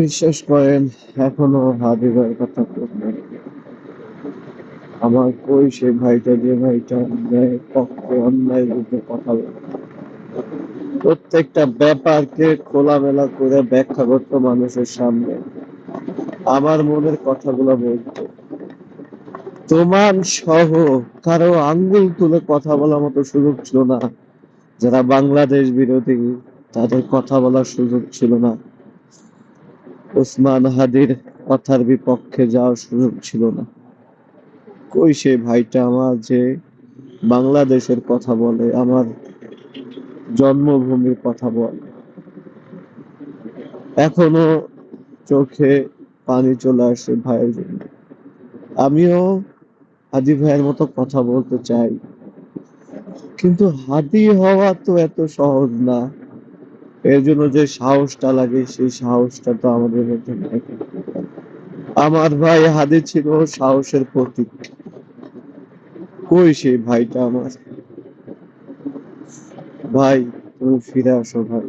বিশ্বাস করেন, এখনো হাবিবের কথা বলতে আমার কই সে ভাইটা, যে ভাইটা অন্যায় পক্ষে অন্যায় বিরুদ্ধে কথা বলে, প্রত্যেকটা ব্যাপারকে খোলামেলা করে ব্যাখ্যা করতো মানুষের সামনে, আমার মনের কথাগুলো বলতো। তোমার সহ কারো আঙ্গুল তুলে কথা বলার মতো সুযোগ ছিল না। যারা বাংলাদেশ বিরোধী তাদের কথা বলার সুযোগ ছিল না। ওসমান হাদির কথার বিপক্ষে যাওয়ার সুযোগ ছিল না। কই সেই ভাইটা আমার, যে বাংলাদেশের কথা বলে, আমার জন্মভূমির কথা বলে। এখনো চোখে পানি চলে আসে ভাইয়ের জন্য। আমিও হাদি ভাইয়ের মতো কথা বলতে চাই, কিন্তু হাদি হওয়া তো এত সহজ না। এর জন্য যে সাহসটা লাগে, সেই সাহসটা তো আমাদের মধ্যে নাই। আমার ভাই হাদি ছিল সাহসের প্রতীক। কই সেই ভাইটা আমার? ভাই, তুমি ফিরে আসো ভাই।